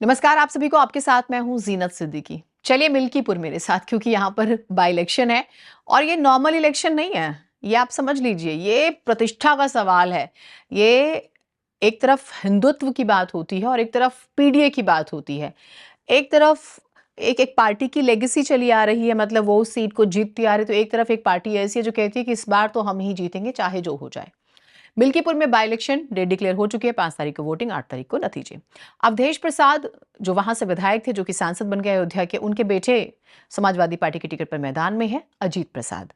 नमस्कार आप सभी को। आपके साथ मैं हूं जीनत सिद्दीकी। चलिए मिल्कीपुर मेरे साथ, क्योंकि यहाँ पर बाई इलेक्शन है और ये नॉर्मल इलेक्शन नहीं है। ये आप समझ लीजिए, ये प्रतिष्ठा का सवाल है। ये एक तरफ हिंदुत्व की बात होती है और एक तरफ पीडीए की बात होती है। एक तरफ एक एक पार्टी की लेगेसी चली आ रही है, मतलब वो उस सीट को जीतती आ रही है, तो एक तरफ एक पार्टी ऐसी है जो कहती है कि इस बार तो हम ही जीतेंगे चाहे जो हो जाए। मिल्कीपुर में बाई इलेक्शन डेट डिक्लेयर हो चुकी है। 5 तारीख को वोटिंग, 8 तारीख को नतीजे। अवधेश प्रसाद जो वहां से विधायक थे, जो कि सांसद बन गए अयोध्या के, उनके बेटे समाजवादी पार्टी के टिकट पर मैदान में है अजीत प्रसाद।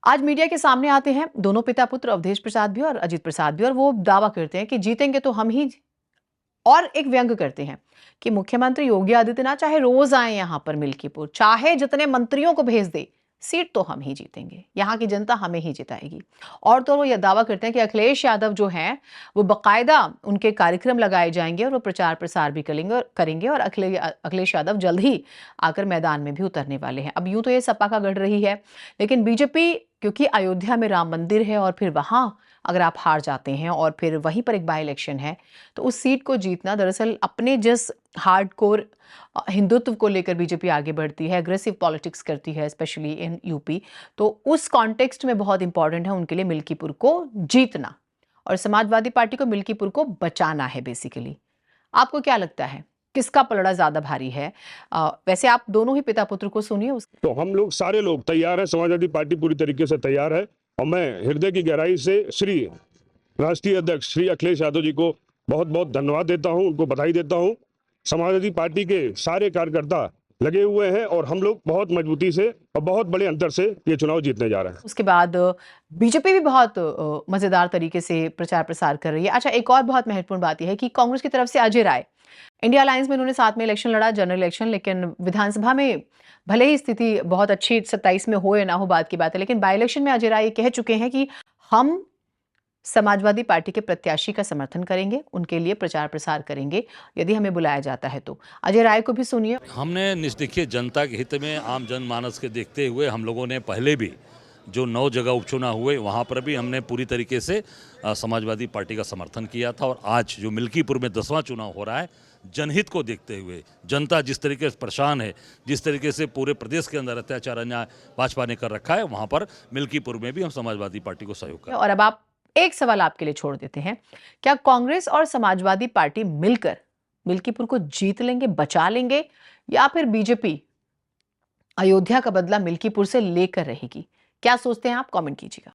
आज मीडिया के सामने आते हैं दोनों पिता पुत्र, अवधेश प्रसाद भी और अजीत प्रसाद भी, और वो दावा करते हैं कि जीतेंगे तो हम ही। और एक व्यंग करते हैं कि मुख्यमंत्री योगी आदित्यनाथ चाहे रोज आए यहां पर मिल्कीपुर, चाहे जितने मंत्रियों को भेज दे, सीट तो हम ही जीतेंगे, यहाँ की जनता हमें ही जिताएगी। और तो वो यह दावा करते हैं कि अखिलेश यादव जो हैं वो बकायदा उनके कार्यक्रम लगाए जाएंगे और वो प्रचार प्रसार भी करेंगे और अखिलेश यादव जल्द ही आकर मैदान में भी उतरने वाले हैं। अब यूं तो ये सपा का गढ़ रही है, लेकिन बीजेपी, क्योंकि अयोध्या में राम मंदिर है और फिर वहां अगर आप हार जाते हैं और फिर वहीं पर एक बाई इलेक्शन है, तो उस सीट को जीतना, दरअसल अपने जिस हार्डकोर हिंदुत्व को लेकर बीजेपी आगे बढ़ती है, एग्रेसिव पॉलिटिक्स करती है स्पेशली इन यूपी, तो उस कॉन्टेक्स्ट में बहुत इंपॉर्टेंट है उनके लिए मिल्कीपुर को जीतना, और समाजवादी पार्टी को मिल्कीपुर को बचाना है बेसिकली। आपको क्या लगता है किसका पलड़ा ज्यादा भारी है? वैसे आप दोनों ही पिता पुत्र को सुनिए। तो हम लोग सारे लोग तैयार हैं, समाजवादी पार्टी पूरी तरीके से तैयार है, और मैं हृदय की गहराई से श्री राष्ट्रीय अध्यक्ष श्री अखिलेश यादव जी को बहुत बहुत धन्यवाद देता हूं, उनको बधाई देता हूं। समाजवादी पार्टी के सारे कार्यकर्ता लगे हुए हैं और हम लोग बहुत मजबूती से और बहुत बड़े अंतर से ये चुनाव जीतने जा रहे हैं। उसके बाद बीजेपी भी बहुत मजेदार तरीके से प्रचार प्रसार कर रही है। अच्छा, एक और बहुत महत्वपूर्ण बात यह है कि कांग्रेस की तरफ से अजय राय, इंडिया अलायंस में उन्होंने साथ में इलेक्शन लड़ा, जनरल इलेक्शन, लेकिन विधानसभा में भले ही स्थिति बहुत अच्छी 27 में हो या ना हो बात की बात है, लेकिन बाई इलेक्शन में अजय राय कह चुके हैं कि हम समाजवादी पार्टी के प्रत्याशी का समर्थन करेंगे, उनके लिए प्रचार प्रसार करेंगे यदि हमें बुलाया जाता है तो। अजय राय को भी सुनिए। हमने देखिए, जनता के हित में, आम जनमानस के देखते हुए हम लोगों ने पहले भी जो 9 जगह उपचुनाव हुए वहाँ पर भी हमने पूरी तरीके से समाजवादी पार्टी का समर्थन किया था। और आज जो मिल्कीपुर में 10वां चुनाव हो रहा है, जनहित को देखते हुए, जनता जिस तरीके से परेशान है, जिस तरीके से पूरे प्रदेश के अंदर अत्याचार अन्याय भाजपा ने कर रखा है, वहाँ पर मिल्कीपुर में भी हम समाजवादी पार्टी को सहयोग करें। और अब आप, एक सवाल आपके लिए छोड़ देते हैं, क्या कांग्रेस और समाजवादी पार्टी मिलकर मिल्कीपुर को जीत लेंगे, बचा लेंगे, या फिर बीजेपी अयोध्या का बदला मिल्कीपुर से लेकर रहेगी? क्या सोचते हैं आप? कमेंट कीजिएगा।